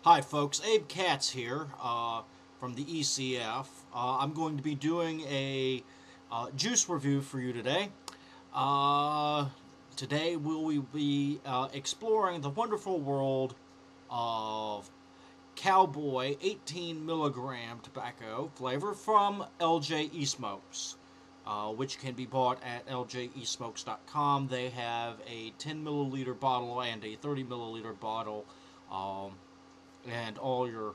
Hi folks, Abe Katz here from the ECF. I'm going to be doing a juice review for you today. Uh, Today we will be exploring the wonderful world of Cowboy 18 milligram tobacco flavor from LJ Esmokes, which can be bought at ljesmokes.com. They have a 10 milliliter bottle and a 30 milliliter bottle. And all your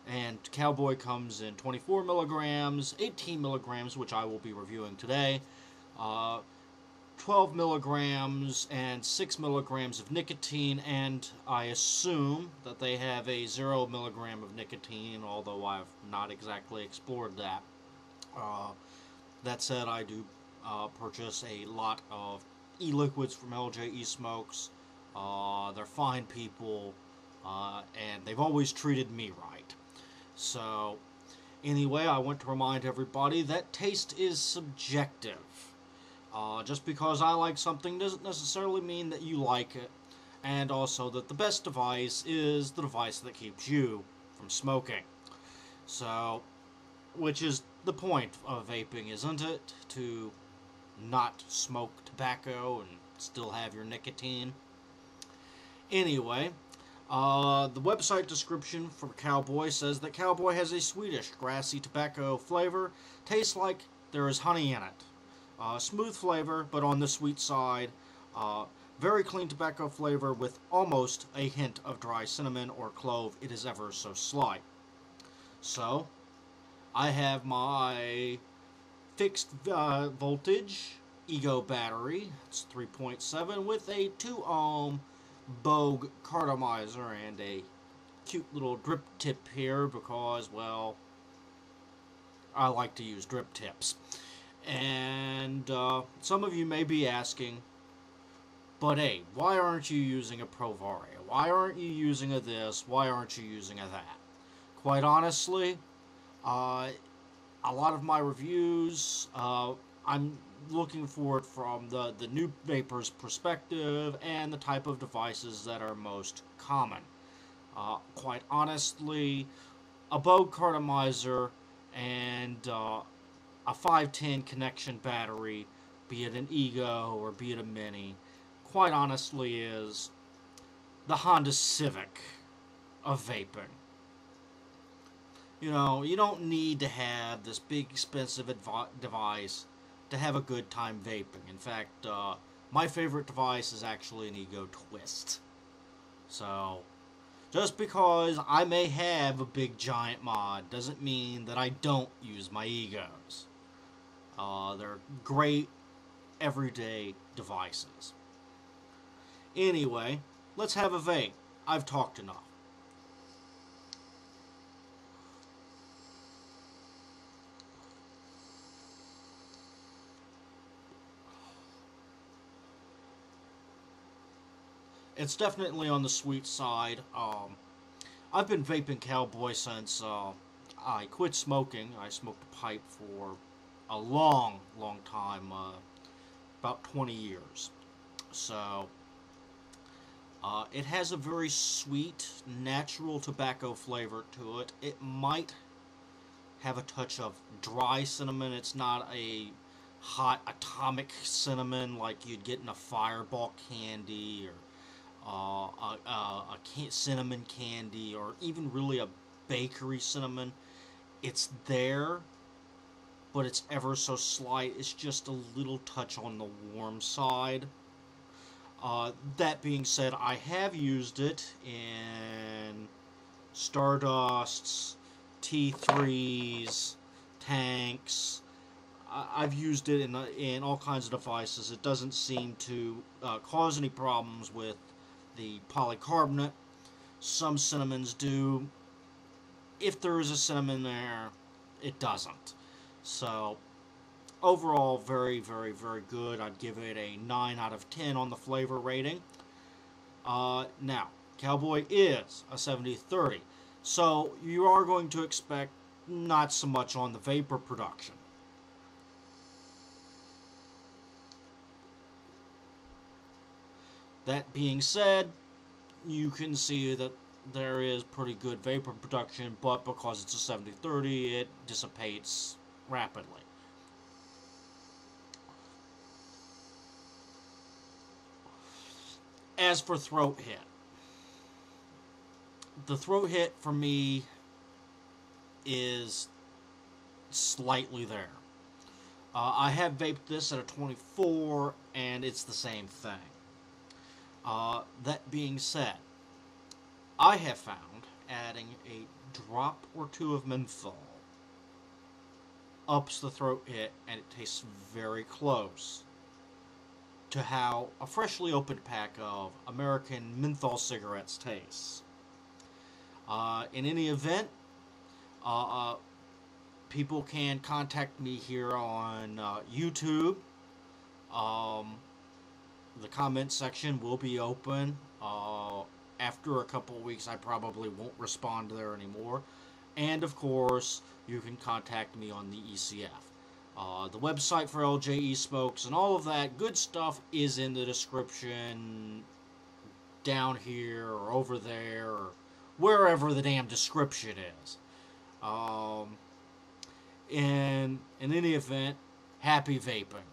and Cowboy comes in 24 milligrams, 18 milligrams, which I will be reviewing today, uh, 12 milligrams, and 6 milligrams of nicotine. And I assume that they have a 0 milligram of nicotine, although I've not exactly explored that. Uh, that said, I do purchase a lot of e-liquids from LJ eSmokes. They're fine people, and they've always treated me right. So, anyway, I want to remind everybody that taste is subjective. Just because I like something doesn't necessarily mean that you like it, and also that the best device is the device that keeps you from smoking. So, which is the point of vaping, isn't it? To not smoke tobacco and still have your nicotine. Anyway, the website description for Cowboy says that Cowboy has a sweetish, grassy tobacco flavor. Tastes like there is honey in it. Smooth flavor, but on the sweet side. Very clean tobacco flavor with almost a hint of dry cinnamon or clove. It is ever so slight. So, I have my fixed voltage Ego battery. It's 3.7 with a 2 ohm Bogue cartomizer and a cute little drip tip here because, well, I like to use drip tips. And some of you may be asking, but hey, why aren't you using a Provaria? Why aren't you using a this? Why aren't you using a that? Quite honestly, a lot of my reviews, I'm looking for it from the new vapor's perspective and the type of devices that are most common. Quite honestly, a Bogue cartomizer and a 510 connection battery, be it an Ego or be it a Mini, quite honestly is the Honda Civic of vaping. You know, you don't need to have this big expensive device to have a good time vaping. In fact, my favorite device is actually an Ego Twist. So, just because I may have a big giant mod doesn't mean that I don't use my Egos. They're great everyday devices. Anyway, let's have a vape. I've talked enough. It's definitely on the sweet side. I've been vaping Cowboy since I quit smoking. I smoked a pipe for a long, long time, about 20 years. So, it has a very sweet, natural tobacco flavor to it. It might have a touch of dry cinnamon. It's not a hot atomic cinnamon like you'd get in a Fireball candy or cinnamon candy or even really a bakery cinnamon. It's there, but it's ever so slight. It's just a little touch on the warm side. That being said, I have used it in Stardusts, T3s, tanks. I've used it in all kinds of devices. It doesn't seem to cause any problems with the polycarbonate. Some cinnamons do. If there is a cinnamon there, it doesn't. So, overall, very, very, very good. I'd give it a 9 out of 10 on the flavor rating. Now, Cowboy is a 70/30. So, you are going to expect not so much on the vapor production. That being said, you can see that there is pretty good vapor production, but because it's a 70-30, it dissipates rapidly. As for throat hit, the throat hit for me is slightly there. I have vaped this at a 24, and it's the same thing. That being said, I have found adding a drop or two of menthol ups the throat hit, and it tastes very close to how a freshly opened pack of American menthol cigarettes tastes. In any event, people can contact me here on YouTube. The comment section will be open. After a couple of weeks, I probably won't respond there anymore. And of course, you can contact me on the ECF. The website for LJ Esmokes and all of that good stuff is in the description down here or over there or wherever the damn description is. In any event, happy vaping.